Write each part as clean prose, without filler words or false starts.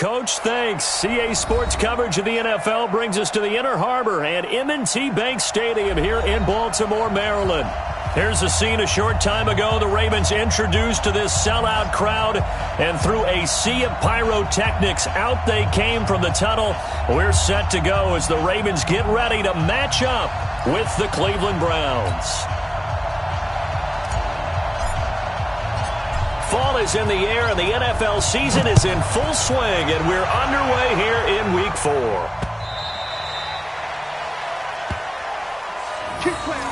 Coach. Thanks. CA Sports coverage of the NFL brings us to the Inner Harbor and M&T Bank Stadium here in Baltimore, Maryland. Here's a scene a short time ago. The Ravens introduced to this sellout crowd, and through a sea of pyrotechnics, out they came from the tunnel. We're set to go as the Ravens get ready to match up with the Cleveland Browns. Fall is in the air, and the NFL season is in full swing, and we're underway here in Week 4. Keep playing.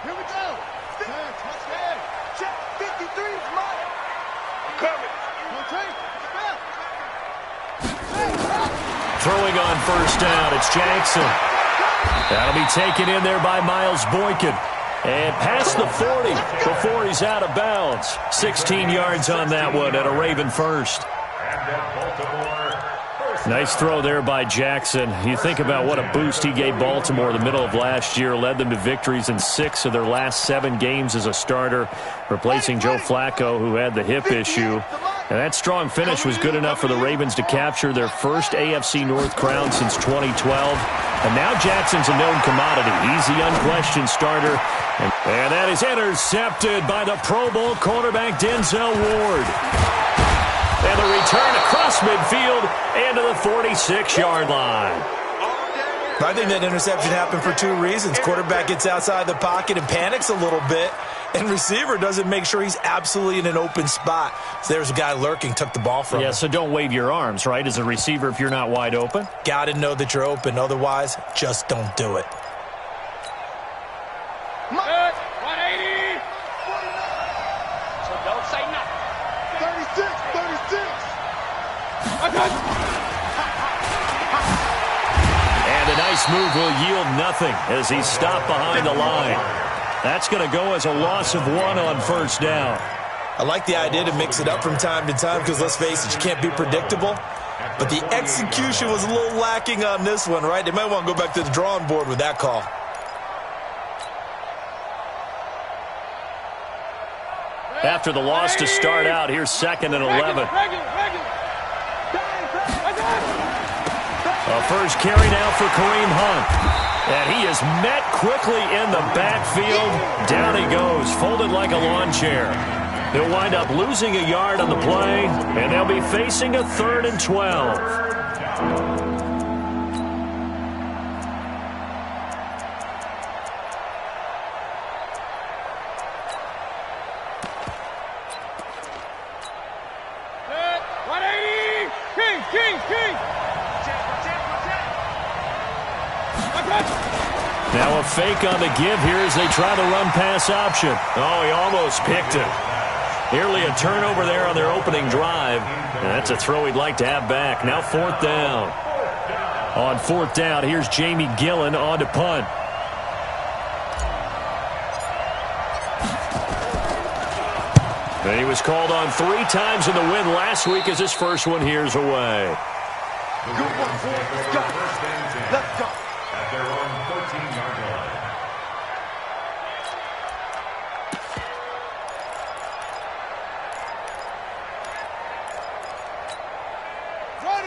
Here we go. Touchdown. Check 53's mine. I'm coming. Throwing on first down, it's Jackson. That'll be taken in there by Miles Boykin. And past the 40 before he's out of bounds. 16 yards on that one at a Raven first. Nice throw there by Jackson. You think about what a boost he gave Baltimore the middle of last year. Led them to victories in 6 of their last 7 games as a starter, replacing Joe Flacco, who had the hip issue. And that strong finish was good enough for the Ravens to capture their first AFC North crown since 2012. And now Jackson's a known commodity. He's the unquestioned starter. And that is intercepted by the Pro Bowl quarterback Denzel Ward. And the return across midfield and to the 46-yard line. I think that interception happened for 2 reasons. Quarterback gets outside the pocket and panics a little bit, and receiver doesn't make sure he's absolutely in an open spot. So there's a guy lurking, took the ball from him. Yeah, so don't wave your arms, right, as a receiver if you're not wide open? Got to know that you're open. Otherwise, just don't do it. 180. So don't say nothing. 36. And a nice move will yield nothing as he's stopped behind the line. That's going to go as a loss of 1 on first down. I like the idea to mix it up from time to time because, let's face it, you can't be predictable. But the execution was a little lacking on this one, right? They might want to go back to the drawing board with that call. After the loss to start out, here's 2nd and 11. A first carry now for Kareem Hunt. And he is met quickly in the backfield. Down he goes, folded like a lawn chair. He'll wind up losing a yard on the play, and they'll be facing a 3rd and 12. Now a fake on the give here as they try the run-pass option. Oh, he almost picked it. Nearly a turnover there on their opening drive. And that's a throw he'd like to have back. Now 4th down. On 4th down, here's Jamie Gillen on to punt. And he was called on 3 times in the win last week as his first one here's away. Good one, boys. Let's go. At their own 14-yard line.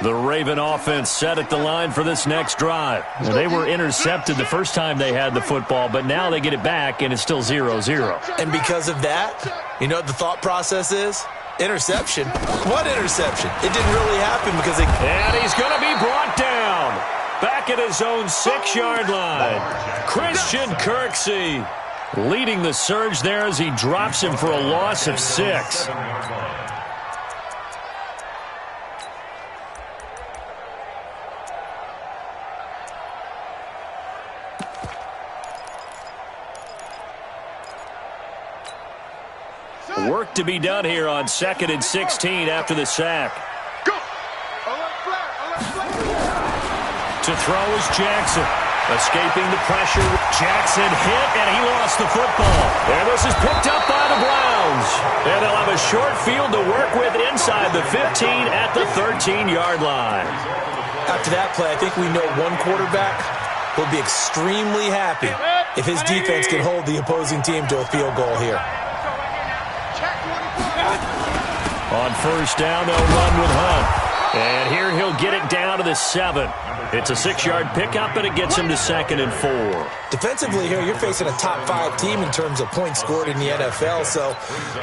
The Raven offense set at the line for this next drive. Well, they were intercepted the first time they had the football, but now they get it back, and it's still 0-0. And because of that, you know what the thought process is? Interception. What interception? It didn't really happen because they... And he's going to be brought down. Back at his own 6-yard line. Christian Kirksey leading the surge there as he drops him for a loss of 6. Work to be done here on 2nd and 16 after the sack. Go. To throw is Jackson. Escaping the pressure. Jackson hit, and he lost the football. And this is picked up by the Browns. And they'll have a short field to work with inside the 15 at the 13-yard line. After that play, I think we know one quarterback will be extremely happy if his defense can hold the opposing team to a field goal here. On first down, they'll run with Hunt. And here he'll get it down to the 7. It's a 6-yard pickup, and it gets him to 2nd and 4. Defensively here, you're facing a top-5 team in terms of points scored in the NFL. So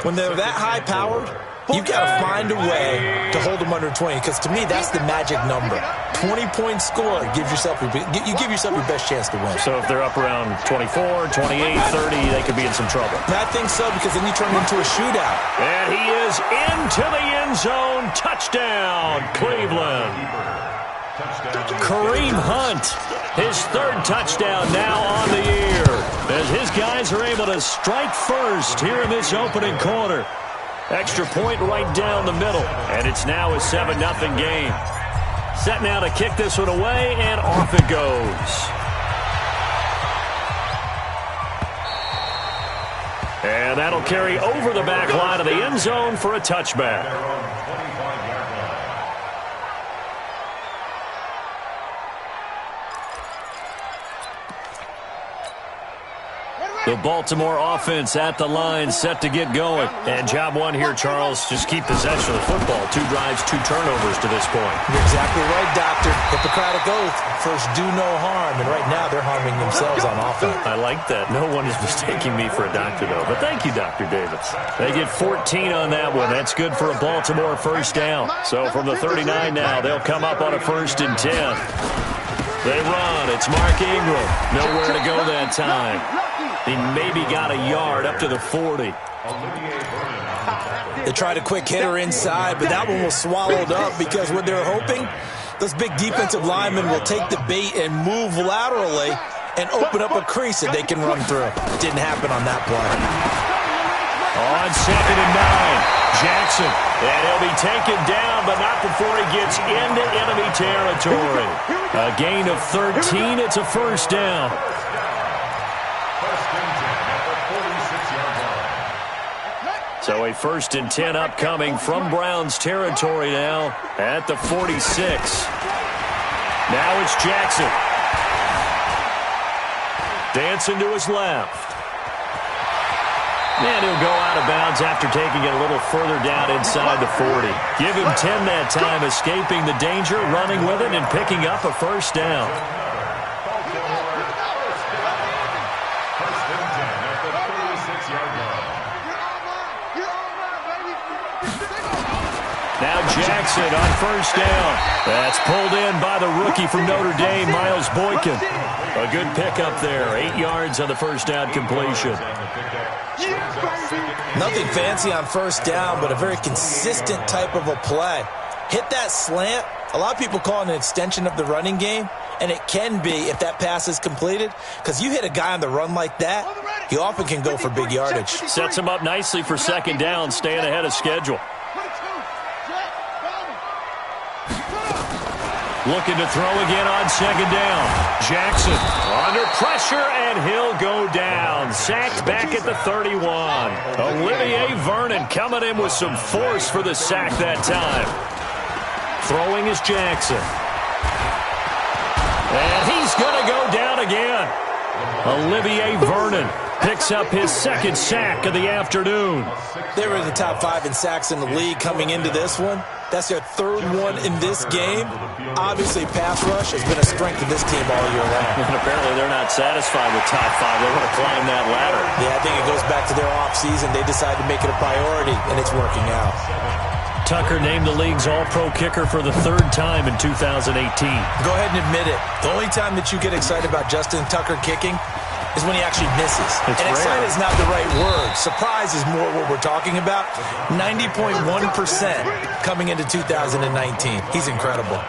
when they're that high-powered, you've got to find a way to hold them under 20, because to me, that's the magic number. 20 points scored, you give yourself your best chance to win. So if they're up around 24, 28, 30, they could be in some trouble. I think so, because then you turn it into a shootout. And he is into the end zone. Touchdown, Cleveland. Kareem Hunt, his 3rd touchdown now on the year, as his guys are able to strike first here in this opening quarter. Extra point right down the middle, and it's now a 7-0 game. Set now to kick this one away, and off it goes. And that'll carry over the back line of the end zone for a touchback. The Baltimore offense at the line, set to get going. And job one here, Charles, just keep possession of the football. 2 drives, 2 turnovers to this point. You're exactly right, Doctor. Hippocratic oath. First, do no harm. And right now, they're harming themselves on offense. I like that. No one is mistaking me for a doctor, though. But thank you, Dr. Davis. They get 14 on that one. That's good for a Baltimore first down. So from the 39 now, they'll come up on a 1st and 10. They run. It's Mark Ingram. Nowhere to go that time. He maybe got a yard up to the 40. They tried a quick hitter inside, but that one was swallowed up because what they're hoping, those big defensive linemen will take the bait and move laterally and open up a crease that they can run through. Didn't happen on that play. On 2nd and 9, Jackson. And he'll be taken down, but not before he gets into enemy territory. A gain of 13. It's a first down. So a 1st and 10 upcoming from Browns territory now at the 46. Now it's Jackson. Dancing to his left. And he'll go out of bounds after taking it a little further down inside the 40. Give him 10 that time, escaping the danger, running with it, and picking up a first down. Now Jackson on first down. That's pulled in by the rookie from Notre Dame, Miles Boykin. A good pickup there. 8 yards on the first down completion. Nothing fancy on first down, but a very consistent type of a play. Hit that slant. A lot of people call it an extension of the running game, and it can be if that pass is completed, because you hit a guy on the run like that, he often can go for big yardage. Sets him up nicely for 2nd down, staying ahead of schedule. Looking to throw again on 2nd down. Jackson under pressure, and he'll go down. Sacked back at the 31. Olivier Vernon coming in with some force for the sack that time. Throwing is Jackson. And he's going to go down again. Olivier Vernon picks up his 2nd sack of the afternoon. They were in the top 5 in sacks in the league coming into this one. That's their 3rd one in this game. Obviously, pass rush has been a strength of this team all year long. And apparently they're not satisfied with top 5. They want to climb that ladder. Yeah, I think it goes back to their offseason. They decided to make it a priority, and it's working out. Tucker named the league's all-pro kicker for the 3rd time in 2018. Go ahead and admit it. The only time that you get excited about Justin Tucker kicking is when he actually misses. And excited is not the right word. Surprise is more what we're talking about. 90.1% coming into 2019. He's incredible.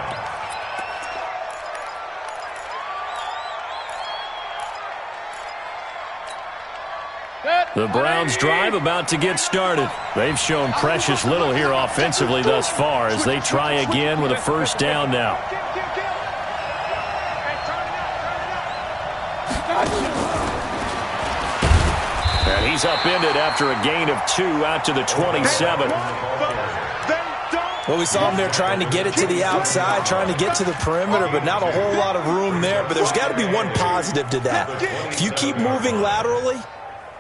The Browns drive about to get started. They've shown precious little here offensively thus far as they try again with a first down now. he's upended after a gain of 2 out to the 27. Well, we saw him there trying to get it to the outside, trying to get to the perimeter, but not a whole lot of room there. But there's got to be one positive to that. If you keep moving laterally,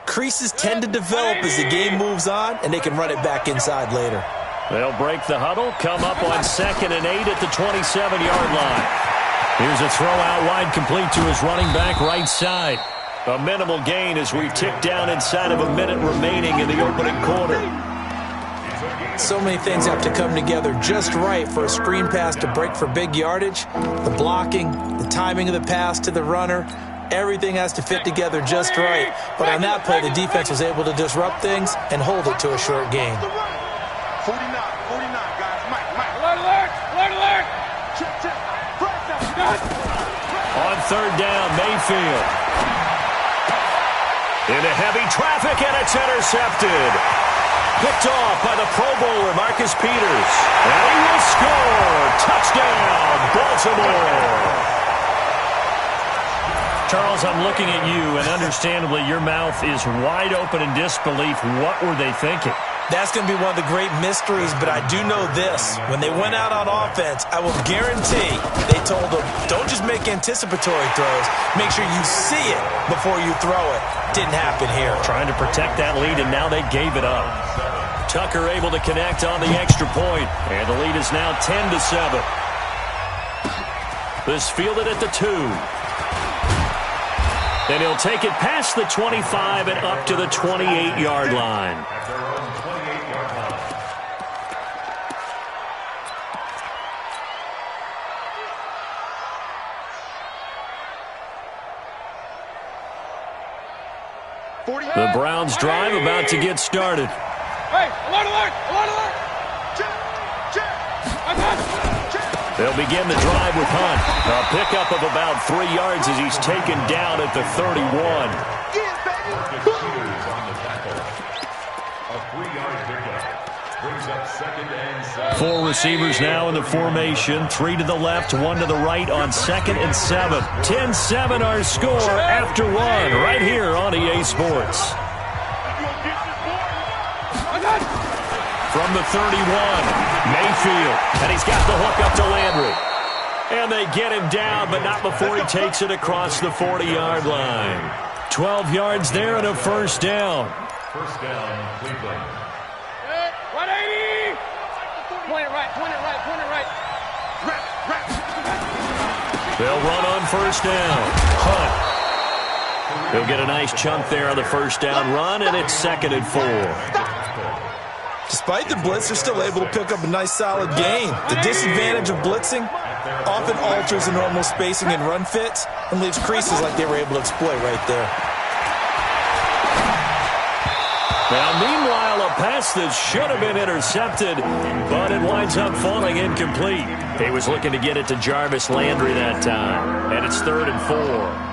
creases tend to develop as the game moves on, and they can run it back inside later. They'll break the huddle, come up on 2nd and 8 at the 27-yard line. Here's a throw out wide, complete to his running back right side. A minimal gain as we tick down inside of a minute remaining in the opening quarter. So many things have to come together just right for a screen pass to break for big yardage. The blocking, the timing of the pass to the runner, everything has to fit together just right. But on that play, the defense was able to disrupt things and hold it to a short gain. 49, guys. Mike. Alert! Check. On 3rd down, Mayfield. Into heavy traffic, and it's intercepted. Picked off by the Pro Bowler, Marcus Peters. And he will score. Touchdown, Baltimore. Charles, I'm looking at you, and understandably, your mouth is wide open in disbelief. What were they thinking? That's going to be one of the great mysteries, but I do know this. When they went out on offense, I will guarantee they told them, don't just make anticipatory throws. Make sure you see it before you throw it. Didn't happen here. Trying to protect that lead, and now they gave it up. Tucker able to connect on the extra point, and the lead is now 10-7. This fielded at the 2. And he'll take it past the 25 and up to the 28-yard line. The Browns drive about to get started. Hey, alert! They'll begin the drive with Hunt. A pickup of about 3 yards as he's taken down at the 31. A 3-yard pickup brings up 2nd and 7. 4 receivers now in the formation. 3 to the left, 1 to the right on 2nd and 7. 10-7 our score after 1 right here on EA Sports. From the 31, Mayfield, and he's got the hook up to Landry. And they get him down, but not before he takes it across the 40-yard line. 12 yards there and a first down. First down, Cleveland. 180! Point it right. They'll run on first down. Hunt. He'll get a nice chunk there on the first down run, and it's 2nd and 4. Despite the blitz, they're still able to pick up a nice solid gain. The disadvantage of blitzing often alters the normal spacing and run fits and leaves creases like they were able to exploit right there. Now, meanwhile, a pass that should have been intercepted, but it winds up falling incomplete. He was looking to get it to Jarvis Landry that time, and it's 3rd and 4.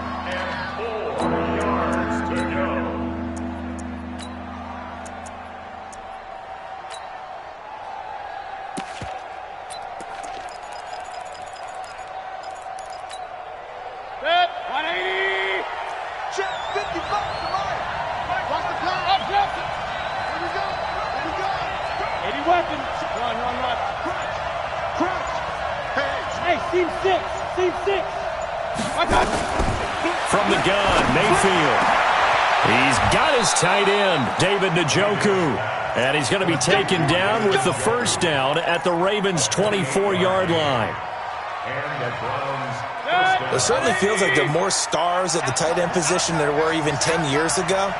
From the gun, Mayfield. He's got his tight end, David Njoku. And he's going to be taken down with the first down at the Ravens' 24-yard line. It certainly feels like there are more stars at the tight end position than there were even 10 years ago.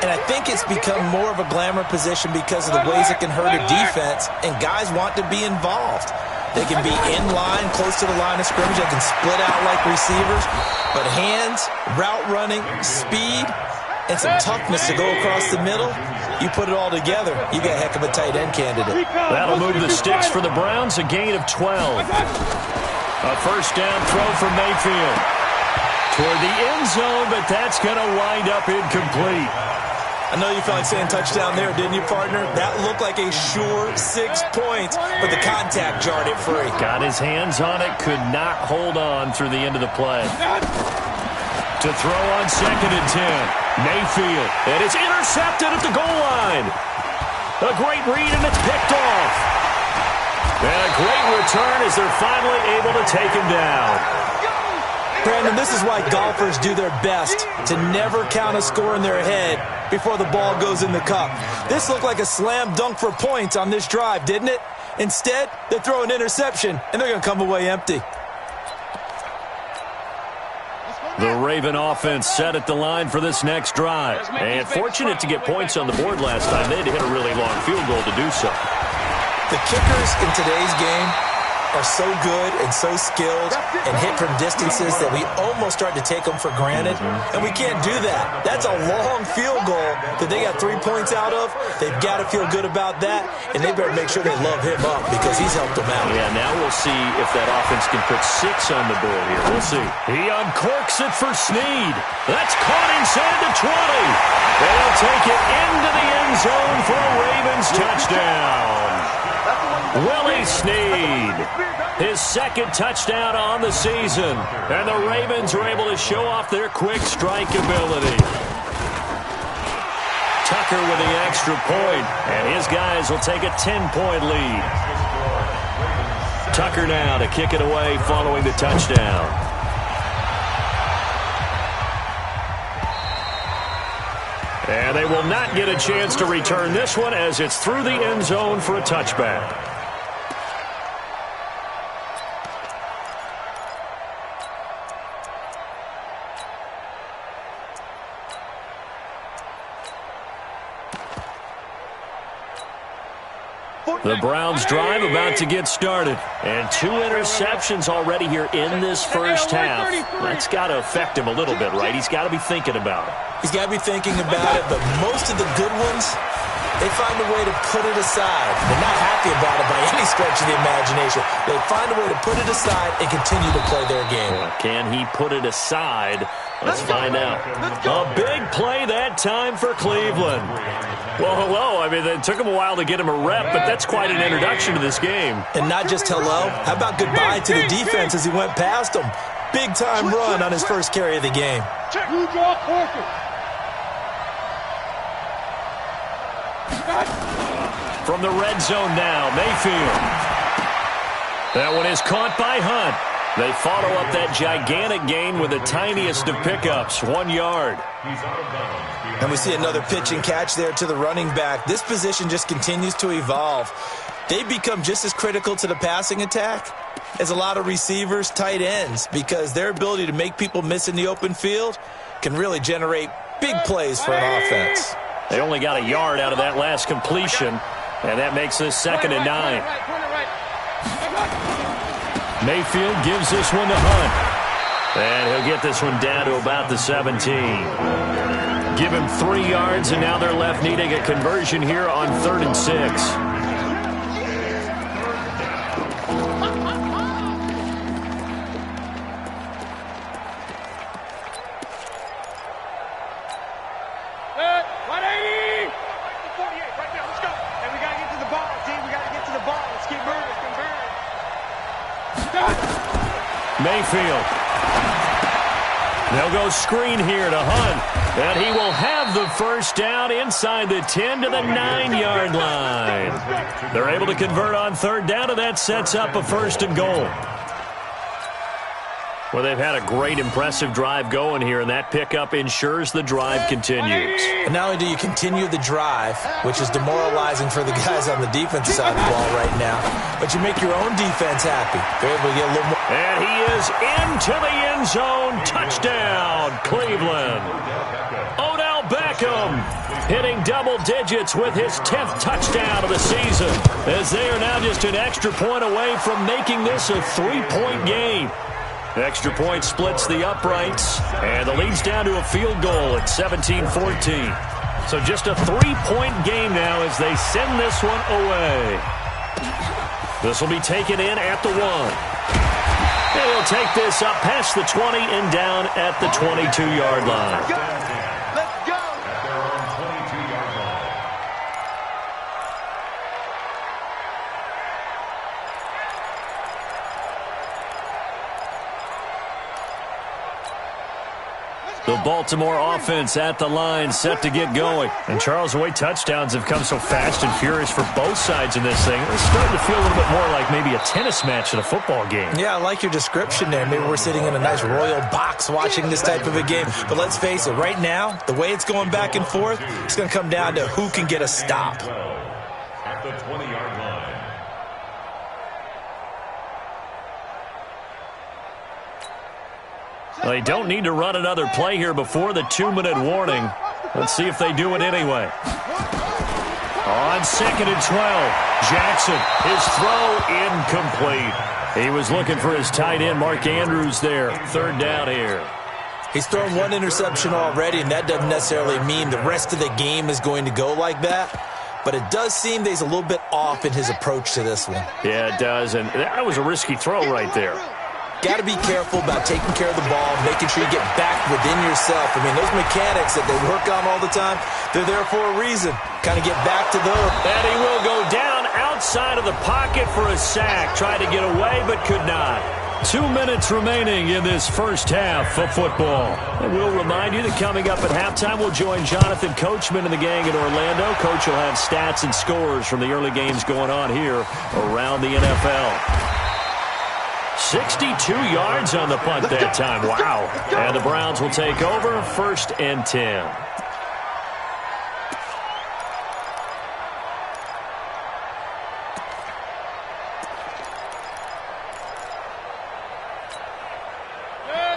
And I think it's become more of a glamour position because of the ways it can hurt a defense, and guys want to be involved. They can be in line, close to the line of scrimmage. They can split out like receivers. But hands, route running, speed, and some toughness to go across the middle, you put it all together, you got a heck of a tight end candidate. That'll move the sticks for the Browns, a gain of 12. A first down throw for Mayfield. Toward the end zone, but that's going to wind up incomplete. I know you felt like saying touchdown there, didn't you, partner? That looked like a sure 6 points, but the contact jarred it free. Got his hands on it, could not hold on through the end of the play. To throw on 2nd and 10. Mayfield. And it's intercepted at the goal line. A great read, and it's picked off. And a great return as they're finally able to take him down. Brandon, this is why golfers do their best to never count a score in their head before the ball goes in the cup. This looked like a slam dunk for points on this drive, didn't it? Instead, they throw an interception, and they're going to come away empty. The Raven offense set at the line for this next drive. And fortunate to get points on the board last time. They had to hit a really long field goal to do so. The kickers in today's game are so good and so skilled and hit from distances that we almost start to take them for granted, and we can't do that. That's a long field goal that they got 3 points out of. They've got to feel good about that, and they better make sure they love him up because he's helped them out. Yeah, now we'll see if that offense can put 6 on the board here. We'll see. He uncorks it for Snead. That's caught inside the 20. They'll take it into the end zone for a Ravens touchdown. Willie Snead, his 2nd touchdown on the season. And the Ravens are able to show off their quick strike ability. Tucker with the extra point, and his guys will take a 10-point lead. Tucker now to kick it away following the touchdown. And they will not get a chance to return this one as it's through the end zone for a touchback. The Browns drive about to get started. And 2 interceptions already here in this first half. That's got to affect him a little bit, right? He's got to be thinking about it. He's got to be thinking about it, but most of the good ones, they find a way to put it aside. They're not happy about it by any stretch of the imagination. They find a way to put it aside and continue to play their game. Can he put it aside? Let's find out. A big play that time for Cleveland. Well, hello. I mean, it took him a while to get him a rep, but that's quite an introduction to this game. And not just hello. How about goodbye to the defense as he went past him? Big-time run on his first carry of the game. You draw closer. From the red zone now, Mayfield. That one is caught by Hunt. They follow up that gigantic gain with the tiniest of pickups, 1 yard. And we see another pitch and catch there to the running back. This position just continues to evolve. They become just as critical to the passing attack as a lot of receivers, tight ends, because their ability to make people miss in the open field can really generate big plays for an offense. They only got a yard out of that last completion, and that makes this 2nd and 9. Mayfield gives this one to Hunt. And he'll get this one down to about the 17. Give him 3 yards, and now they're left needing a conversion here on 3rd and 6. Mayfield. They'll go screen here to Hunt. And he will have the first down inside the 10 to the 9-yard line. They're able to convert on 3rd down, and that sets up a 1st and goal. Well, they've had a great, impressive drive going here, and that pickup ensures the drive continues. And not only do you continue the drive, which is demoralizing for the guys on the defensive side of the ball right now, but you make your own defense happy. They're able to get a little more. And he is into the end zone. Touchdown, Cleveland. Odell Beckham hitting double digits with his 10th touchdown of the season, as they are now just an extra point away from making this a 3-point game. Extra point splits the uprights, and the lead's down to a field goal at 17-14. So just a 3-point game now as they send this one away. This will be taken in at the 1. And he'll take this up past the 20 and down at the 22-yard line. The Baltimore offense at the line, set to get going. And Charles, the way touchdowns have come so fast and furious for both sides in this thing, it's starting to feel a little bit more like maybe a tennis match in a football game. Yeah, I like your description there. Maybe we're sitting in a nice royal box watching this type of a game. But let's face it, right now, the way it's going back and forth, it's going to come down to who can get a stop. At the 20-yard line. They don't need to run another play here before the 2-minute warning. Let's see if they do it anyway. On 2nd and 12, Jackson, his throw incomplete. He was looking for his tight end, Mark Andrews there. 3rd down here. He's thrown 1 interception already, and that doesn't necessarily mean the rest of the game is going to go like that. But it does seem that he's a little bit off in his approach to this one. Yeah, it does, and that was a risky throw right there. Got to be careful about taking care of the ball, making sure you get back within yourself. I mean, those mechanics that they work on all the time, they're there for a reason. Kind of get back to those. And he will go down outside of the pocket for a sack. Tried to get away, but could not. 2 minutes remaining in this first half of football. And we'll remind you that coming up at halftime, we'll join Jonathan Coachman and the gang in Orlando. Coach will have stats and scores from the early games going on here around the NFL. 62 yards on the punt that time. Wow. And the Browns will take over 1st and 10.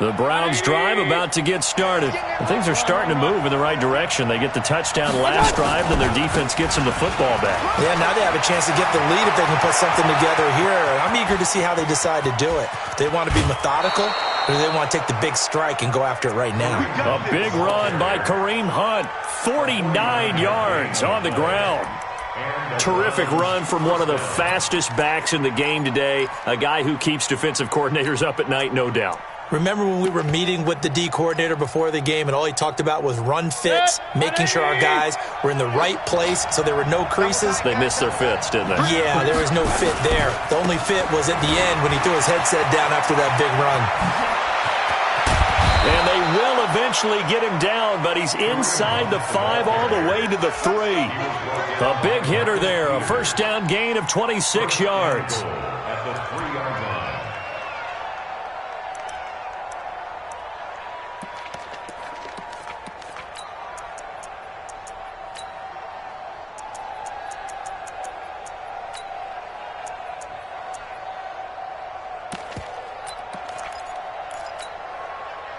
The Browns drive about to get started. And things are starting to move in the right direction. They get the touchdown last drive, then their defense gets them the football back. Yeah, now they have a chance to get the lead if they can put something together here. I'm eager to see how they decide to do it. They want to be methodical, or do they want to take the big strike and go after it right now? A big run by Kareem Hunt. 49 yards on the ground. Terrific run from one of the fastest backs in the game today. A guy who keeps defensive coordinators up at night, no doubt. Remember when we were meeting with the D coordinator before the game and all he talked about was run fits, making sure our guys were in the right place so there were no creases? They missed their fits, didn't they? Yeah, there was no fit there. The only fit was at the end when he threw his headset down after that big run. And they will eventually get him down, but he's inside the 5 all the way to the 3. A big hitter there, a 1st down gain of 26 yards. At the 3-yard line.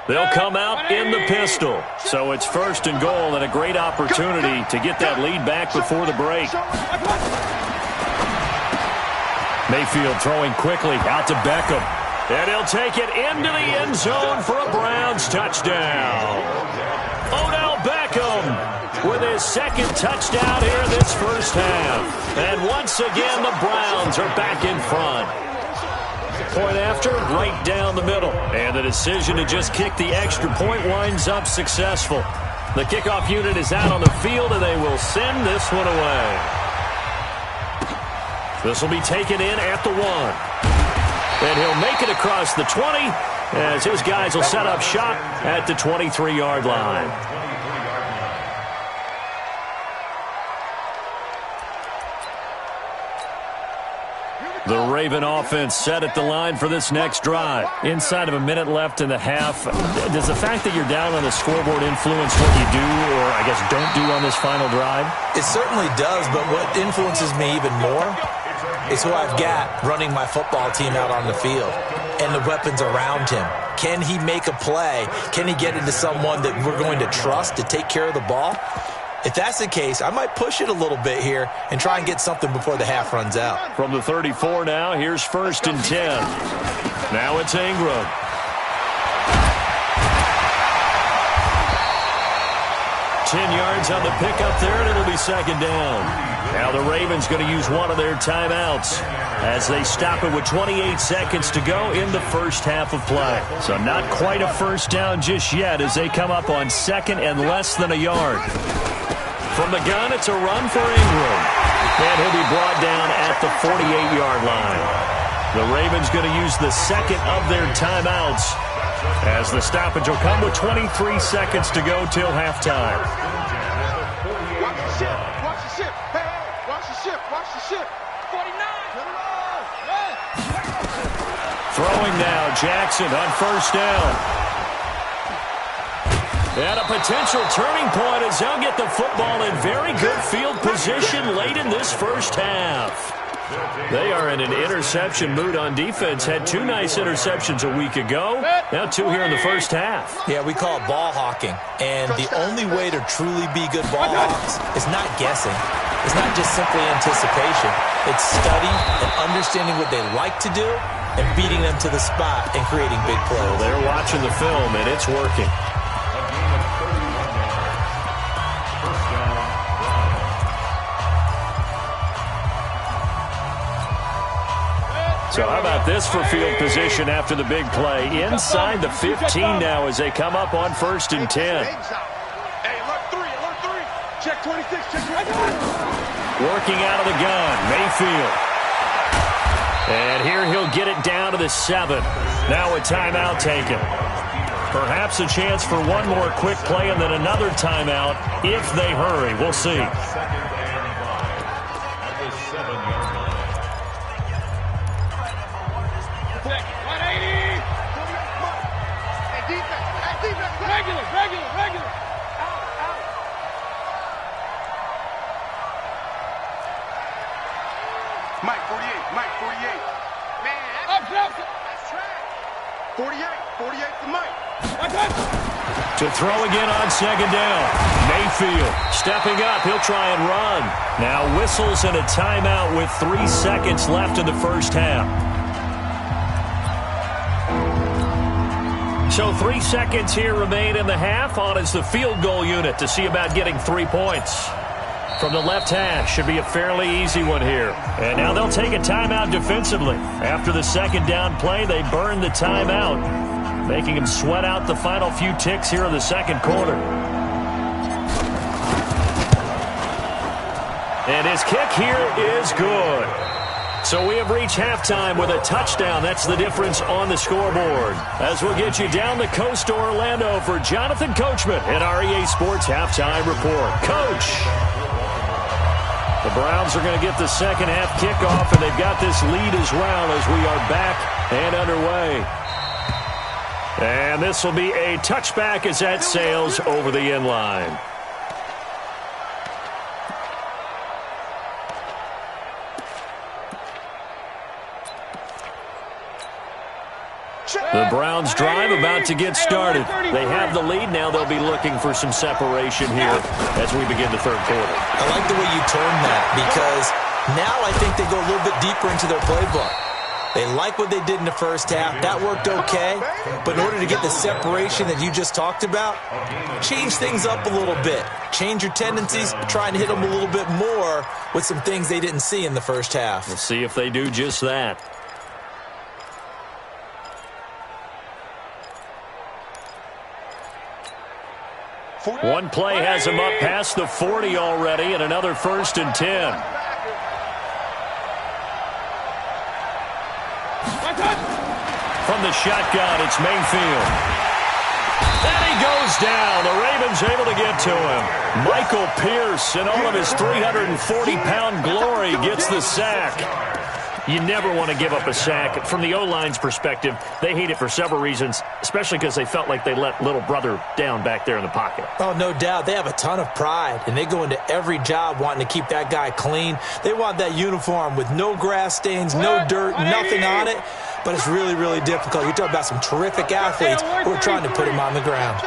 They'll come out in the pistol. So it's 1st and goal and a great opportunity to get that lead back before the break. Mayfield throwing quickly out to Beckham. And he'll take it into the end zone for a Browns touchdown. Odell Beckham with his 2nd touchdown here this first half. And once again, the Browns are back in front. Point after, right down the middle. And the decision to just kick the extra point winds up successful. The kickoff unit is out on the field, and they will send this one away. This will be taken in at the 1. And he'll make it across the 20 as his guys will set up shop at the 23-yard line. The Raven offense set at the line for this next drive. Inside of a minute left in the half, does the fact that you're down on the scoreboard influence what you do or, I guess, don't do on this final drive? It certainly does, but what influences me even more is who I've got running my football team out on the field and the weapons around him. Can he make a play? Can he get into someone that we're going to trust to take care of the ball? If that's the case, I might push it a little bit here and try and get something before the half runs out. From the 34 now, here's 1st and 10. Now it's Ingram. Yards on the pickup there, and it'll be 2nd down. Now the Ravens going to use one of their timeouts as they stop it with 28 seconds to go in the first half of play. So not quite a 1st down just yet as they come up on 2nd and less than a yard. From the gun, it's a run for Ingram. And he'll be brought down at the 48-yard line. The Ravens going to use the 2nd of their timeouts As the stoppage will come with 23 seconds to go till halftime. Watch the ship. Watch the ship. Hey, hey. Watch the ship. Watch the ship. 49. Throwing now, Jackson on first down. And a potential turning point as they'll get the football in very good field position late in this first half. They are in an interception mood on defense. Had 2 nice interceptions a week ago. Now 2 here in the first half. Yeah, we call it ball hawking. And the only way to truly be good ball hawks is not guessing. It's not just simply anticipation. It's study and understanding what they like to do and beating them to the spot and creating big plays. Well, they're watching the film, and it's working. So how about this for field position after the big play? Inside the 15 now as they come up on 1st and 10. Hey, alert 3, alert 3. Check 26, check 26. Working out of the gun, Mayfield. And here he'll get it down to the 7. Now a timeout taken. Perhaps a chance for one more quick play and then another timeout if they hurry. We'll see. Regular. Mike 48, Mike 48. Man, that's 48 to Mike. To throw again on 2nd down. Mayfield stepping up. He'll try and run. Now whistles and a timeout with 3 seconds left in the first half. So 3 seconds here remain in the half. On is the field goal unit to see about getting 3 points. From the left hash, should be a fairly easy one here. And now they'll take a timeout defensively. After the 2nd down play, they burn the timeout, making them sweat out the final few ticks here in the 2nd quarter. And his kick here is good. So we have reached halftime with a touchdown. That's the difference on the scoreboard. As we'll get you down the coast to Orlando for Jonathan Coachman at our EA Sports Halftime Report. Coach! The Browns are going to get the 2nd half kickoff, and they've got this lead as well as we are back and underway. And this will be a touchback as that sails over the end line. The Browns drive about to get started. They have the lead. Now they'll be looking for some separation here as we begin the 3rd quarter. I like the way you turned that because now I think they go a little bit deeper into their playbook. They like what they did in the first half. That worked okay. But in order to get the separation that you just talked about, change things up a little bit. Change your tendencies, try and hit them a little bit more with some things they didn't see in the first half. We'll see if they do just that. One play has him up past the 40 already, and another 1st and 10. From the shotgun, it's Mayfield. And he goes down. The Ravens able to get to him. Michael Pierce, in all of his 340-pound glory, gets the sack. You never want to give up a sack. From the O-line's perspective, they hate it for several reasons, especially because they felt like they let little brother down back there in the pocket. Oh, no doubt. They have a ton of pride, and they go into every job wanting to keep that guy clean. They want that uniform with no grass stains, no dirt, nothing on it. But it's really, really difficult. You're talking about some terrific athletes who are trying to put him on the ground.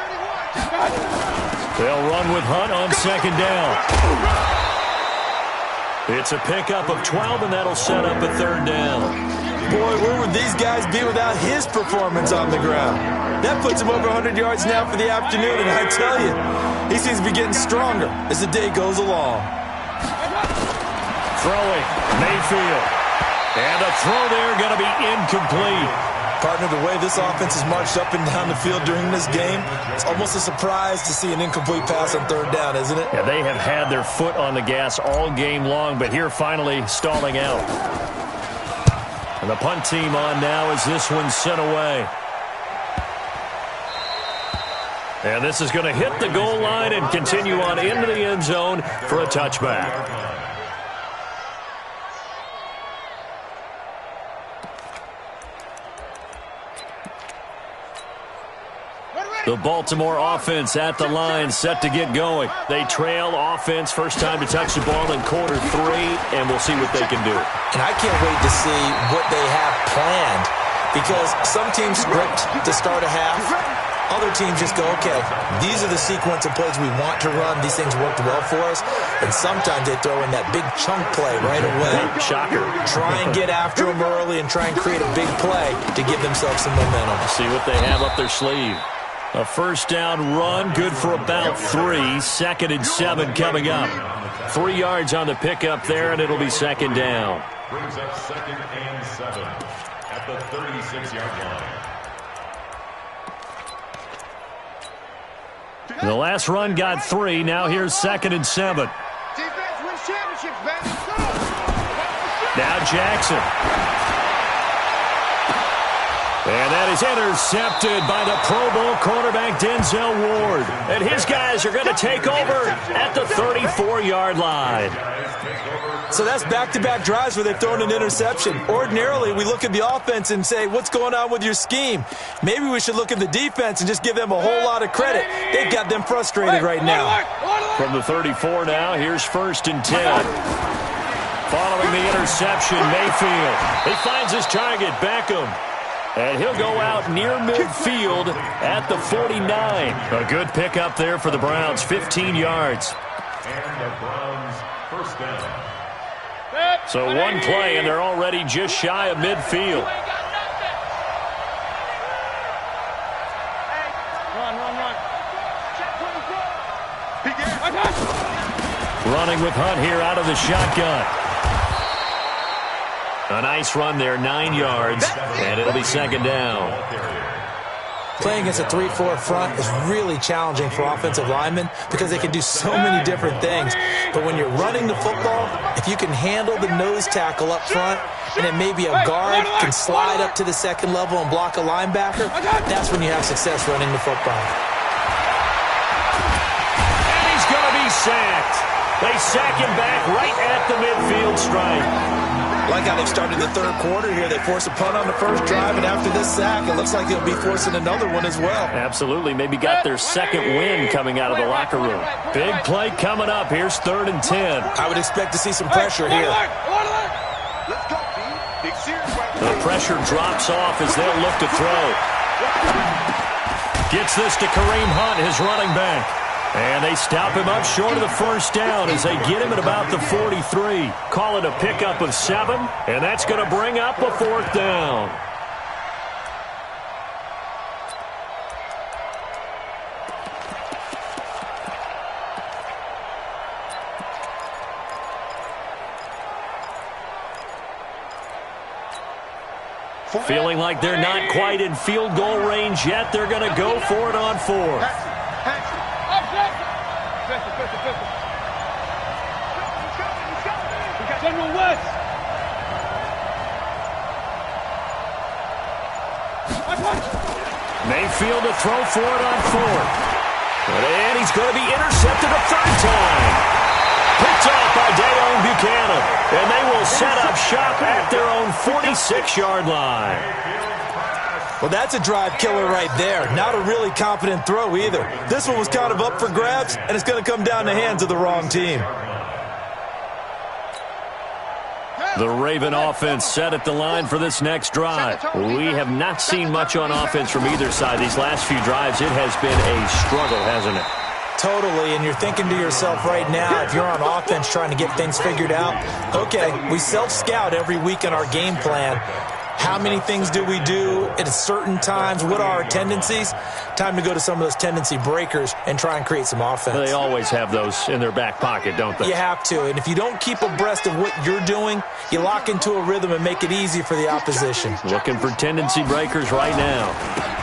They'll run with Hunt on 2nd down. It's a pickup of 12, and that'll set up a 3rd down. Boy, where would these guys be without his performance on the ground? That puts him over 100 yards now for the afternoon, and I tell you, he seems to be getting stronger as the day goes along. Throwing, Mayfield. And a throw there going to be incomplete. Partner, the way this offense has marched up and down the field during this game, it's almost a surprise to see an incomplete pass on 3rd down, isn't it? Yeah, they have had their foot on the gas all game long, but here finally stalling out. And the punt team on now as this one's sent away. And this is going to hit the goal line and continue on into the end zone for a touchback. The Baltimore offense at the line, set to get going. They trail offense, first time to touch the ball in quarter 3, and we'll see what they can do. And I can't wait to see what they have planned, because some teams script to start a half. Other teams just go, okay, these are the sequence of plays we want to run. These things worked well for us. And sometimes they throw in that big chunk play right away. Shocker. Try and get after them early and try and create a big play to give themselves some momentum. See what they have up their sleeve. A first down run, good for about 3. 2nd and 7 coming up. 3 yards on the pickup there, and it'll be 2nd down. Brings up 2nd and 7 at the 36-yard line. The last run got 3. Now here's 2nd and 7. Defense wins championships, baby. Now Jackson. And that is intercepted by the Pro Bowl cornerback Denzel Ward. And his guys are going to take over at the 34-yard line. So that's back-to-back drives where they've thrown an interception. Ordinarily, we look at the offense and say, what's going on with your scheme? Maybe we should look at the defense and just give them a whole lot of credit. They've got them frustrated right now. From the 34 now, here's 1st and 10. Following the interception, Mayfield. He finds his target, Beckham. And he'll go out near midfield at the 49. A good pickup there for the Browns, 15 yards. And the Browns first down. So one play, and they're already just shy of midfield. Running with Hunt here out of the shotgun. A nice run there, 9 yards, and it'll be 2nd down. Playing against a 3-4 front is really challenging for offensive linemen because they can do so many different things. But when you're running the football, if you can handle the nose tackle up front, and then maybe a guard can slide up to the 2nd level and block a linebacker, that's when you have success running the football. And he's going to be sacked. They sack him back right at the midfield stripe. Like how they've started the 3rd quarter here. They force a punt on the first drive, and after this sack, it looks like they'll be forcing another one as well. Absolutely. Maybe got their 2nd win coming out of the locker room. Big play coming up. Here's 3rd and 10. I would expect to see some pressure here. Let's go, B. Big series right The there. pressure drops off as they'll look to throw. Gets this to Kareem Hunt, his running back. And they stop him up short of the first down as they get him at about the 43. Call it a pickup of 7, and that's going to bring up a 4th down. Feeling like they're not quite in field goal range yet, they're going to go for it on 4th. General West. Mayfield to throw for it on 4th. And he's going to be intercepted a 3rd time. Picked off by Dayon Buchanan. And they will set up shop at their own 46-yard line. Well, that's a drive killer right there. Not a really confident throw either. This one was kind of up for grabs, and it's going to come down the hands of the wrong team. The Raven offense set at the line for this next drive. We have not seen much on offense from either side. These last few drives, it has been a struggle, hasn't it? Totally, and you're thinking to yourself right now, if you're on offense trying to get things figured out, okay, we self-scout every week in our game plan. How many things do we do at certain times? What are our tendencies? Time to go to some of those tendency breakers and try and create some offense. They always have those in their back pocket, don't they? You have to, and if you don't keep abreast of what you're doing, you lock into a rhythm and make it easy for the opposition. Looking for tendency breakers right now.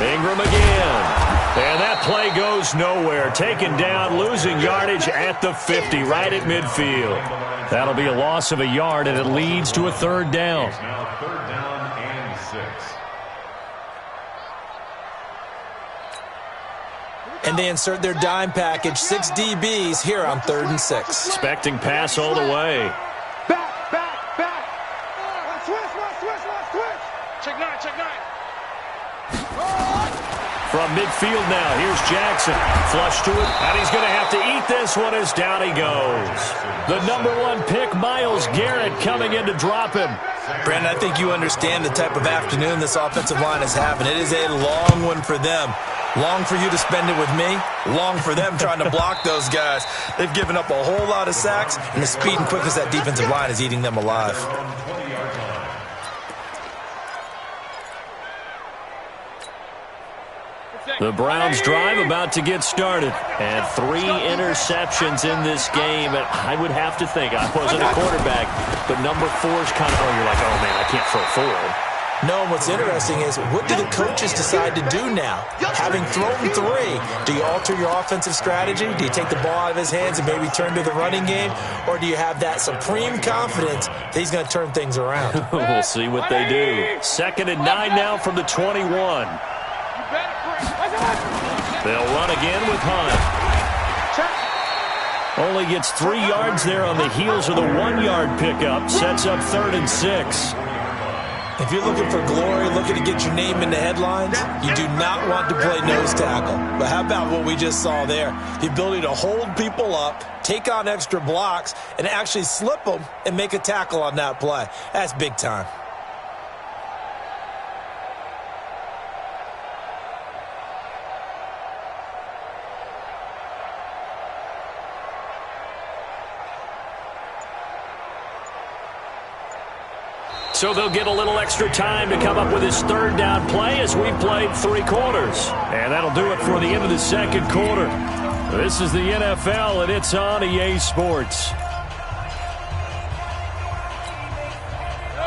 Ingram again. And that play goes nowhere. Taken down, losing yardage at the 50, right at midfield. That'll be a loss of a yard, and it leads to a 3rd down. Now 3rd down and 6. And they insert their dime package, 6 DBs here on 3rd and 6. Expecting pass all the way. Back, back, back. Switch. Check nine. From midfield now, here's Jackson. Flush to it, and he's going to have to eat this one as down he goes. The #1 pick, Myles Garrett, coming in to drop him. Brandon, I think you understand the type of afternoon this offensive line is having. It is a long one for them. Long for you to spend it with me. Long for them trying to block those guys. They've given up a whole lot of sacks, and the speed and quickness of that defensive line is eating them alive. The Browns drive about to get started. And 3 interceptions in this game. And I would have to think, I wasn't a quarterback, but number 4's kind of, you're like, oh, man, I can't throw 4. No, and what's interesting is, what do the coaches decide to do now? Having thrown 3, do you alter your offensive strategy? Do you take the ball out of his hands and maybe turn to the running game? Or do you have that supreme confidence that he's going to turn things around? We'll see what they do. 2nd and 9 now from the 21. They'll run again with Hunt. Only gets 3 yards there on the heels of the 1-yard pickup. Sets up 3rd and 6. If you're looking for glory, looking to get your name in the headlines, you do not want to play nose tackle. But how about what we just saw there? The ability to hold people up, take on extra blocks, and actually slip them and make a tackle on that play. That's big time. So they'll get a little extra time to come up with his 3rd down play as we've played 3 quarters. And that'll do it for the end of the 2nd quarter. This is the NFL, and it's on EA Sports.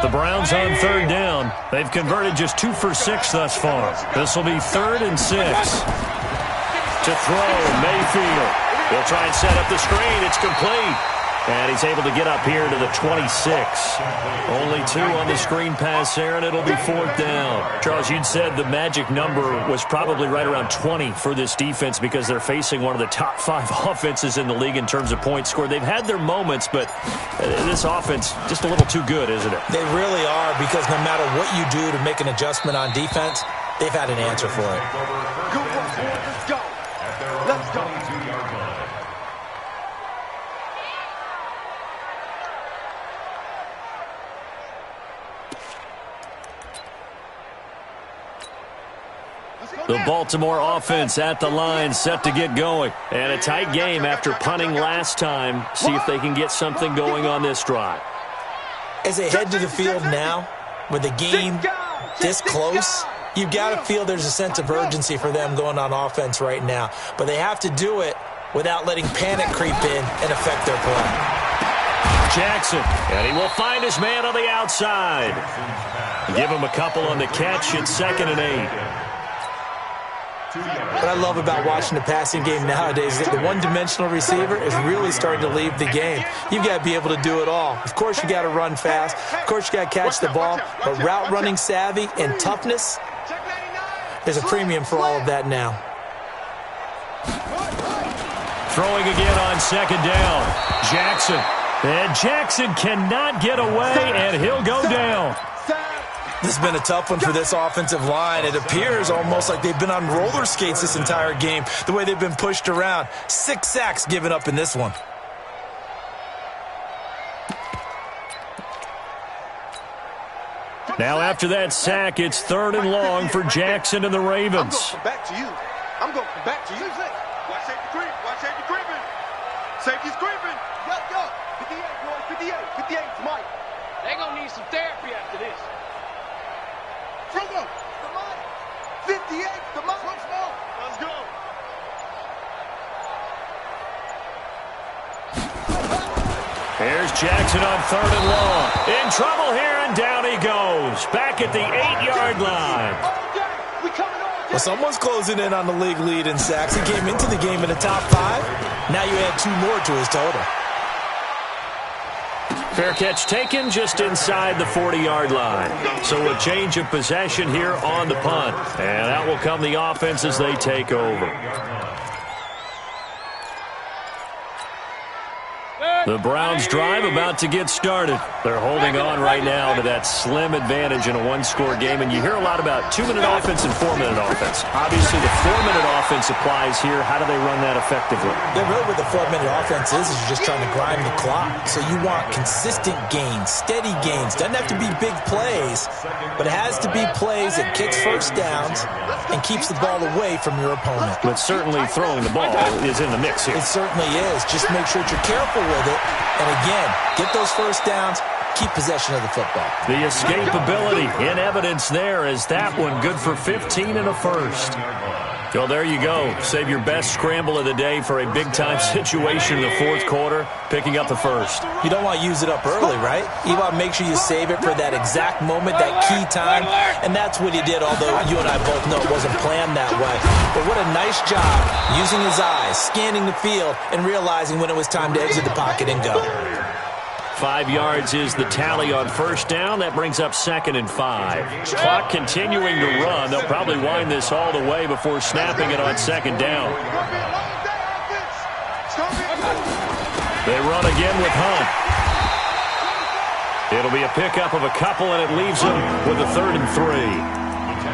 The Browns on 3rd down. They've converted just 2 for 6 thus far. This will be 3rd and 6. To throw, Mayfield. They'll try and set up the screen. It's complete. And he's able to get up here to the 26. Only 2 on the screen pass there, and it'll be 4th down. Charles, you'd said the magic number was probably right around 20 for this defense because they're facing one of the top 5 offenses in the league in terms of points scored. They've had their moments, but this offense just a little too good, isn't it? They really are, because no matter what you do to make an adjustment on defense, they've had an answer for it. Good work, boys. Let's go. Let's go. The Baltimore offense at the line, set to get going. And a tight game after punting last time. See if they can get something going on this drive. As they head to the field now, with the game this close, you've got to feel there's a sense of urgency for them going on offense right now. But they have to do it without letting panic creep in and affect their play. Jackson, and he will find his man on the outside. Give him a couple on the catch. It's 2nd and 8. What I love about watching the passing game nowadays is that the one-dimensional receiver is really starting to leave the game. You've got to be able to do it all. Of course, you got to run fast. Of course, you got to catch the ball. But route running savvy and toughness, there's a premium for all of that now. Throwing again on 2nd down. Jackson. And Jackson cannot get away, and he'll go down. This has been a tough one for this offensive line. It appears almost like they've been on roller skates this entire game, the way they've been pushed around. 6 sacks given up in this one. Now after that sack, it's 3rd and long for Jackson and the Ravens. I'm going to come back to you. I'm going to come back to you. Watch safety creep. Watch safety creeping. Safety's creeping. Yo. 58, boys. 58. 58's Mike. They're going to need some therapy after this. From the Mike. 58, the Mike. Let's go. Here's Jackson on 3rd and long. In trouble here, and down he goes. Back at the 8-yard line. Well, someone's closing in on the league lead in sacks. He came into the game in the top 5. Now you add 2 more to his total. Fair catch taken just inside the 40-yard line. So a change of possession here on the punt. And out will come the offense as they take over. The Browns drive about to get started. They're holding on right now to that slim advantage in a one-score game, and you hear a lot about 2-minute offense and 4-minute offense. Obviously, the 4-minute offense applies here. How do they run that effectively? Yeah, really what the 4-minute offense is you're just trying to grind the clock. So you want consistent gains, steady gains. Doesn't have to be big plays, but it has to be plays that kicks first downs and keeps the ball away from your opponent. But certainly throwing the ball is in the mix here. It certainly is. Just make sure that you're careful with it. And again, get those first downs, keep possession of the football. The escapability in evidence there as that one good for 15 and a first. So there you go. Save your best scramble of the day for a big-time situation in the fourth quarter, picking up the first. You don't want to use it up early, right? You want to make sure you save it for that exact moment, that key time. And that's what he did, although you and I both know it wasn't planned that way. But what a nice job using his eyes, scanning the field, and realizing when it was time to exit the pocket and go. 5 yards is the tally on first down. That brings up 2nd and 5. Clock continuing to run. They'll probably wind this all the way before snapping it on 2nd down. They run again with Hunt. It'll be a pickup of a couple, and it leaves them with a 3rd and 3.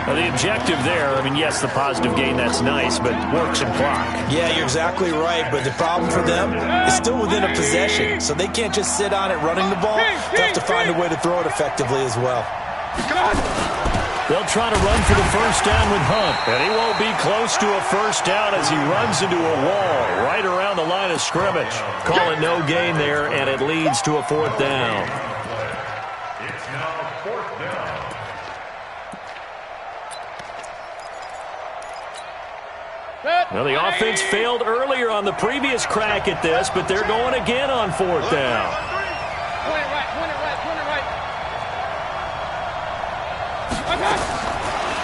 Now, the objective there, I mean, yes, the positive gain, that's nice, but work some clock. Yeah, you're exactly right, but the problem for them is still within a possession, so they can't just sit on it running the ball. They have to find a way to throw it effectively as well. They'll try to run for the first down with Hunt, and he won't be close to a first down as he runs into a wall right around the line of scrimmage. Call it no gain there, and it leads to a 4th down. It's now 4th down. Well, the offense failed earlier on the previous crack at this, but they're going again on 4th down. Point it right.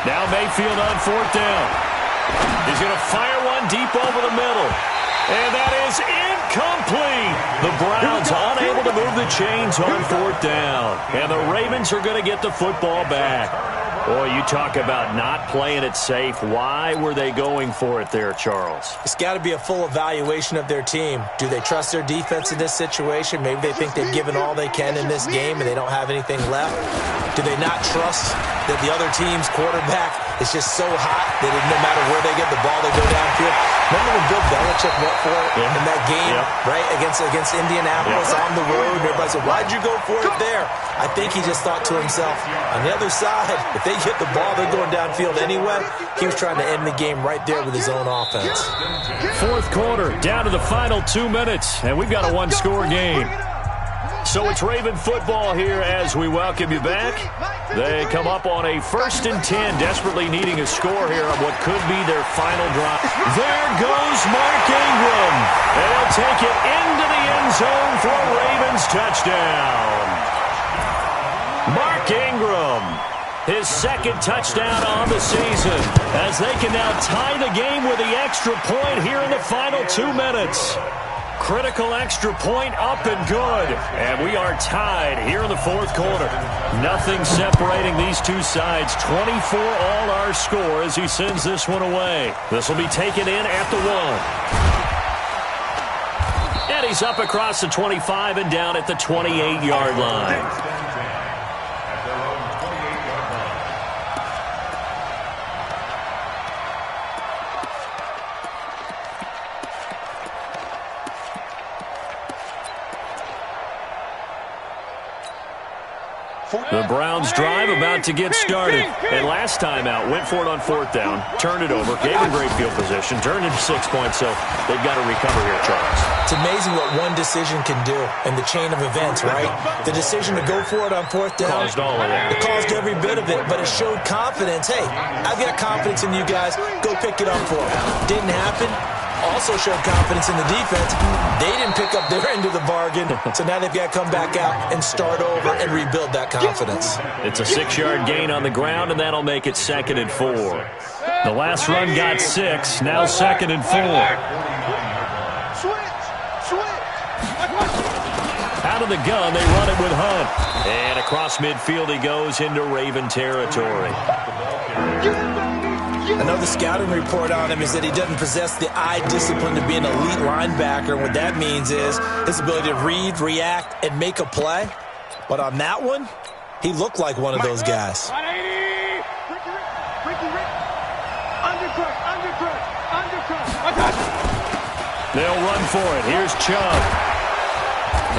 Now Mayfield on 4th down. He's going to fire one deep over the middle. And that is incomplete. The Browns unable to move the chains on 4th down. And the Ravens are going to get the football back. Boy, you talk about not playing it safe. Why were they going for it there, Charles? It's got to be a full evaluation of their team. Do they trust their defense in this situation? Maybe they think they've given all they can in this game and they don't have anything left. Do they not trust that the other team's quarterback is just so hot that no matter where they get the ball, they go downfield? Remember when Bill Belichick went for it in that game, right, against Indianapolis on the road? And everybody said, why'd you go for it there? I think he just thought to himself, on the other side, if they get the ball, they're going downfield anyway. He was trying to end the game right there with his own offense. Fourth quarter, down to the final 2 minutes, and we've got a one-score game. So it's Raven football here as we welcome you back. They come up on a 1st and 10, desperately needing a score here on what could be their final drive. There goes Mark Ingram. They'll take it into the end zone for a Ravens touchdown. Mark Ingram, his 2nd touchdown on the season, as they can now tie the game with the extra point here in the final 2 minutes. Critical extra point up and good. And we are tied here in the fourth quarter. Nothing separating these two sides. 24 all our score as he sends this one away. This will be taken in at the 1. And he's up across the 25 and down at the 28-yard line. The Browns drive about to get started. And last time out, went for it on 4th down, turned it over, gave him great field position, turned into 6 points, so they've got to recover here, Charles. It's amazing what one decision can do in the chain of events, right? The decision to go for it on 4th down. Caused all of that. It caused every bit of it, but it showed confidence. Hey, I've got confidence in you guys. Go pick it up for it. Didn't happen. Also showed confidence in the defense. They didn't pick up their end of the bargain, so now they've got to come back out and start over and rebuild that confidence. It's a 6-yard gain on the ground, and that'll make it 2nd and 4. The last run got 6, now 2nd and 4. Out of the gun, they run it with Hunt. And across midfield he goes into Raven territory. Another scouting report on him is that he doesn't possess the eye discipline to be an elite linebacker. And what that means is his ability to read, react, and make a play. But on that one, he looked like one of those guys. They'll run for it. Here's Chubb.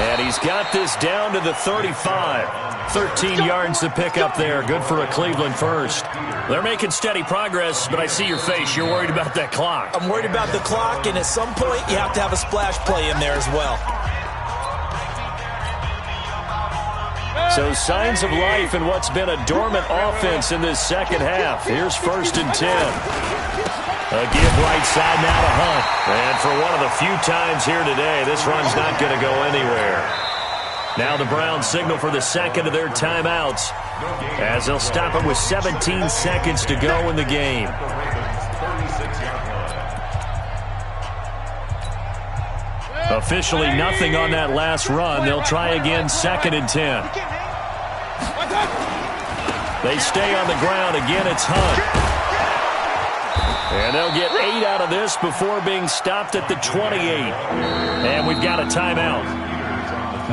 And he's got this down to the 35. 13 yards to pick up there. Good for a Cleveland first. They're making steady progress, but I see your face. You're worried about that clock. I'm worried about the clock, and at some point, you have to have a splash play in there as well. So signs of life in what's been a dormant offense in this second half. Here's 1st and 10. A give right side now to Hunt. And for one of the few times here today, this run's not going to go anywhere. Now the Browns signal for the second of their timeouts as they'll stop it with 17 seconds to go in the game. Officially nothing on that last run. They'll try again 2nd and 10. They stay on the ground. Again, it's Hunt. And they'll get 8 out of this before being stopped at the 28. And we've got a timeout.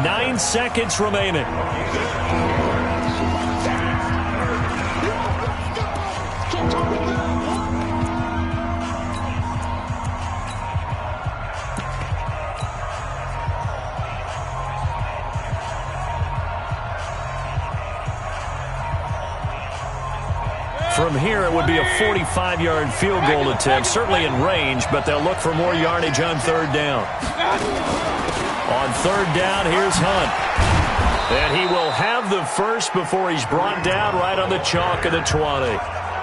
9 seconds remaining. From here, it would be a 45-yard field goal attempt, certainly in range, but they'll look for more yardage on 3rd down. On 3rd down, here's Hunt. And he will have the first before he's brought down right on the chalk of the 20.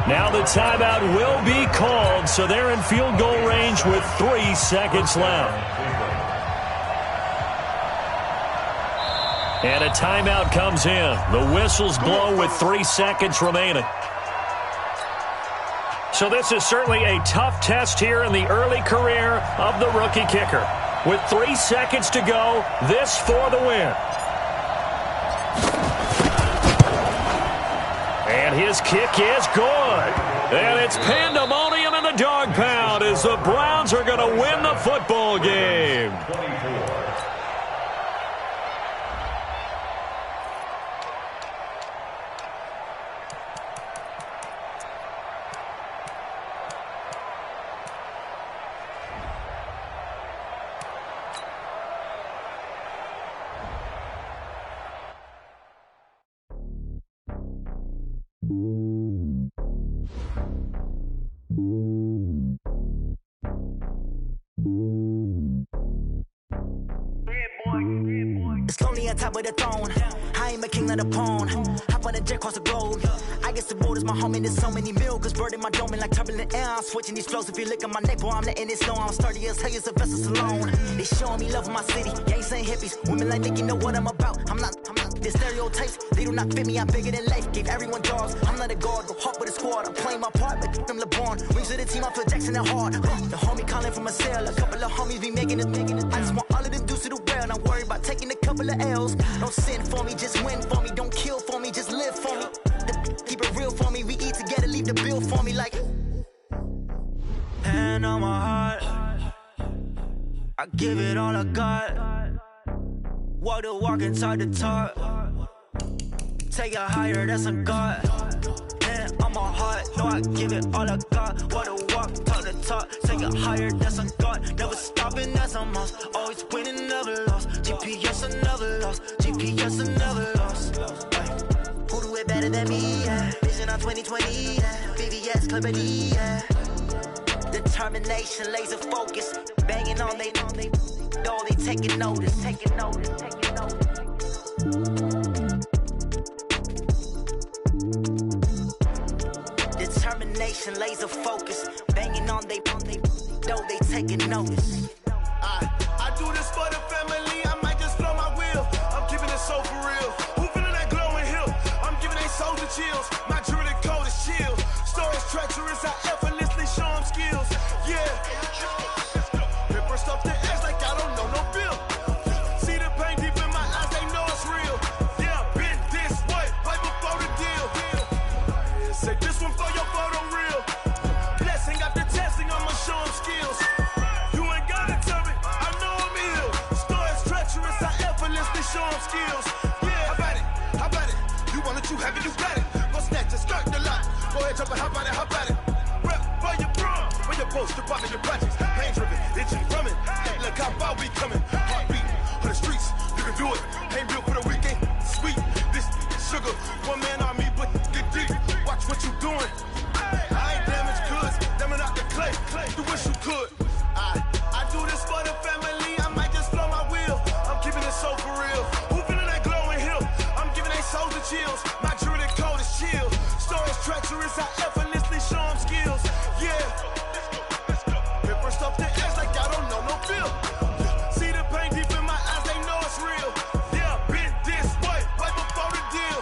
Now the timeout will be called, so they're in field goal range with 3 seconds left. And a timeout comes in. The whistles blow with 3 seconds remaining. So this is certainly a tough test here in the early career of the rookie kicker. With 3 seconds to go, this for the win. And his kick is good. And it's pandemonium in the dog pound as the Browns are going to win the football game. It's lonely on top of the throne. I ain't a king of the pawn. Hop on a jet across the globe. I guess the road is my home and there's so many milkers burning my dome like turbulent air. I'm switching these flows. If you look at my neck, boy, I'm letting it slow. I'm sturdy as hell, as a vessel alone. They showing me love in my city. Gangs ain't hippies. Women like Nick, you know what I'm about. I'm not. The stereotypes, they do not fit me. I'm bigger than life. Gave everyone dogs. I'm not a guard. Go hard with a squad. I'm playing my part, but I'm LeBron. Wings of the team, I feel Jackson and hard. The homie calling from a cell. A couple of homies be making it. I just want all of them dudes to the well. Not worried about taking a couple of L's. Don't sin for me, just win for me. Don't kill for me, just live for me. Keep it real for me. We eat together, leave the bill for me like. Hand on my heart, I give it all I got. Walk the walk and talk the talk. Take it higher, that's a God. Hand on my heart, no, I give it all I got. Walk the walk, talk the talk. Take it higher, that's a God. Never stopping, that's a must. Always winning, never lost. GPS, I never lost. GPS, I never lost. Who do it better than me? Yeah. Vision on 2020. Yeah. VVS, Clippity. Yeah. Determination, laser focus. Banging on they door, they taking notice. Taking notice, taking notice. Determination, laser focus. Banging on they door, they taking notice. I do this for the family. I might just blow my wheel. I'm keeping it so for real. Who feeling that glowing hill? I'm giving they souls the chills. My jewelry code is chill. Stories treacherous. I effortlessly show them skills. Yeah. Paper stuff the edge like I don't know no bill. See the pain deep in my eyes. They know it's real. Yeah, been this way before the deal. Say this one for your photo reel. Go ahead, jump and hop on it, hop at it. Rep for your bra, for your post, your pocket, your projects. Pain driven, itching, drumming. Hey, look how far we coming. Heartbeat on the streets, you can do it. Ain't built for the weekend. Sweet, this sugar, one man army, but get deep. Watch what you doing. I ain't damaged goods, damn it out the clay. You wish you could. I do this for the family. I might just blow my wheel. I'm keeping it so for real. Who feeling that glowing hill? I'm giving they souls the chills. My jewelry code is chill. Stories treacherous, I effortlessly show them skills. Yeah. Hit first off the edge like I don't know no feel. See the pain deep in my eyes, they know it's real. Yeah, been this way, right before the deal.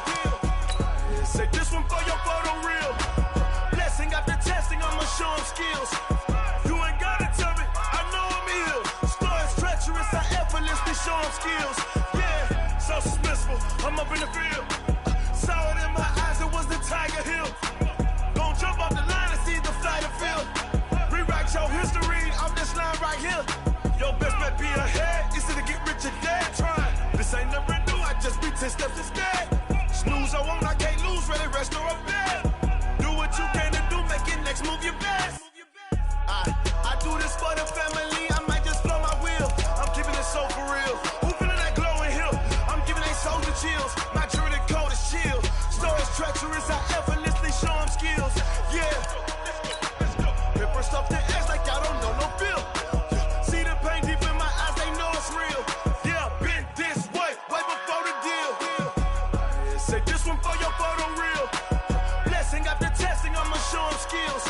Say this one for your photo real. Blessing after testing, I'ma show them skills. You ain't gotta tell me, I know I'm ill. Stories treacherous, I effortlessly show them skills. Yeah, so suspenseful, I'm up in the field. Saw it in my eyes, it was the Tiger Hill. Gon' jump off the line and see the flight of field. Rewrite your history off this line right here. Your best bet be ahead, it's to get rich or dead trying. This ain't never new, I just be 10 steps instead. Snooze I won't, I can't lose, ready, rest or a bed. Do what you can to do, make it next move your best. I do this for the family, I might just blow my wheel. I'm keeping it so for real. Who feeling that glowing hill? I'm giving they souls the chills. My jewelry code is chill. Stories treacherous, I effortlessly show them skills. Yeah. Hit first off the edge like I don't know no feel. See the pain deep in my eyes, they know it's real. Yeah, been this way, way before the deal. Say this one for your photo real. Blessing after testing, I'ma show them skills.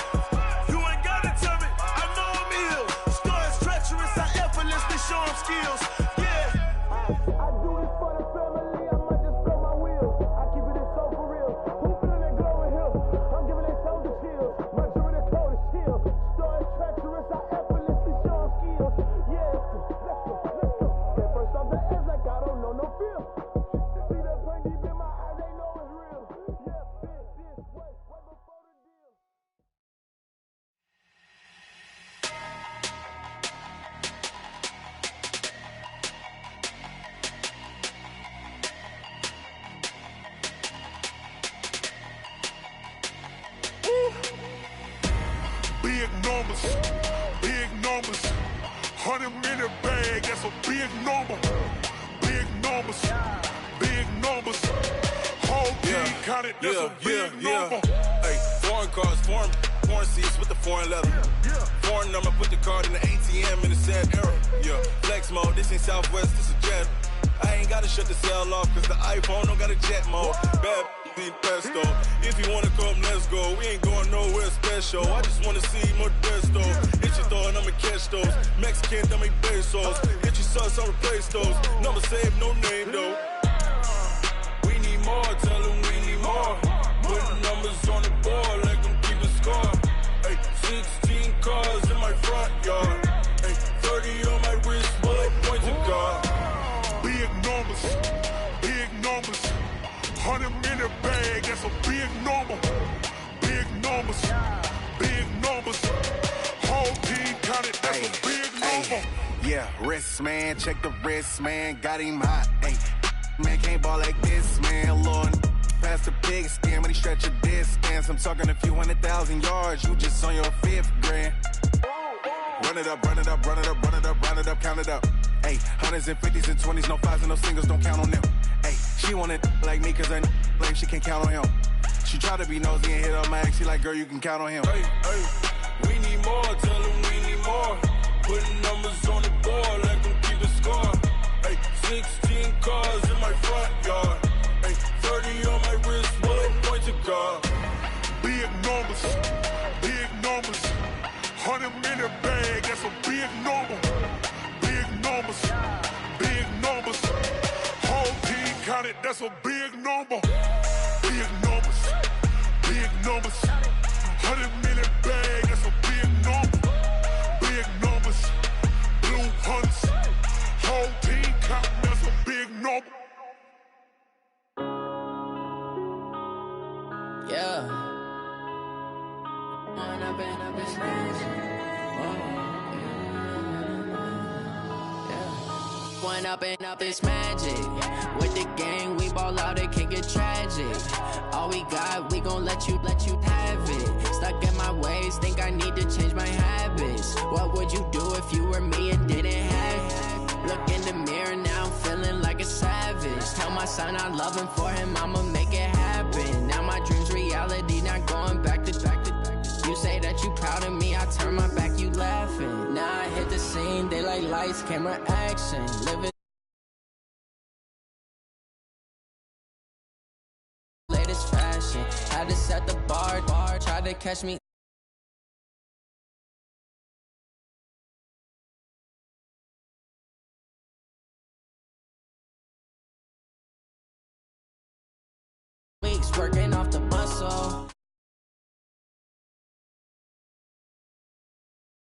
You ain't gotta tell me, I know I'm ill. Stories treacherous, I effortlessly show them skills. Yeah. I do this for the family, I might just blow my wheel. I keep it so for real. Who feeling that glowing hill? I'm giving they souls the chills. My jewelry code is chill. Stories treacherous, I effortlessly show them skills. Yeah, let's go. Get first off the edge like I don't know no feel. See that pain deep in my eyes, they know it's real. Yeah, been this way, way before the deal. Big numbers, big numbers. 100-minute bag, that's a big number. Big numbers, big numbers. Whole team counted, that's a big number. Hey, foreign cars, foreign seats with the foreign leather. Foreign number, put the card in the ATM in the sad era. Yeah, flex mode, this ain't Southwest, this a jet. I ain't gotta shut the cell off, cause the iPhone don't got a jet mode. Bad need pesto. If you wanna come, let's go. We ain't going nowhere special. I just wanna see Modesto. Hit your throw and I'ma catch those. Mexican, I make pesos. Hit your sauce, I'll replace those. Number saved, no name though. We need more, tell them we need more. Putting numbers on the board, let them keep a score. Hey, 16 cars in my front yard. Hey, 30 on my wrist, bullet points of God. Big numbers, big numbers. 100-minute bag, that's a big number. Big numbers, big numbers. Whole team counted, that's a big number. Yeah, wrist man, check the wrist man, got him hot. Ay, man can't ball like this, man. Lord, past the pig skin when he stretch a distance. I'm talking a few 100,000 yards, you just on your 5th grand. Run it up, run it up, run it up, run it up, run it up, count it up. Ay, hundreds and 50s and 20s, no 5s and no singles, don't count on them. Ay, she want it like me cause her lame, she can't count on him. She try to be nosy and hit up my ex, she like, girl, you can count on him. Hey, we need more, tell them we need more. Putting numbers on the board, let them keep a score. Hey, 16 cars in my front yard. Hey, 30 on my wrist, bullet points of God. Big numbers, big numbers. 100-minute bag, that's a big number. Big numbers, big numbers. Whole team counted, that's a big number. Big numbers, big numbers. 100-minute bag, that's a big number. Big numbers, blue hunts. Whole team counting, that's a big number. Yeah. One up and up, it's magic. With the gang, we ball out, it can get tragic. All we got, we gon' let you have always think I need to change my habits. What would you do if you were me and didn't have it? Look in the mirror now, I'm feeling like a savage. Tell my son I love him, for him I'ma make it happen. Now my dream's reality, not going back to back to back. You say that you proud of me, I turn my back, you laughing. Now I hit the scene, daylight lights, camera action. Living latest fashion, had to set the bar, tried to catch me. Weeks working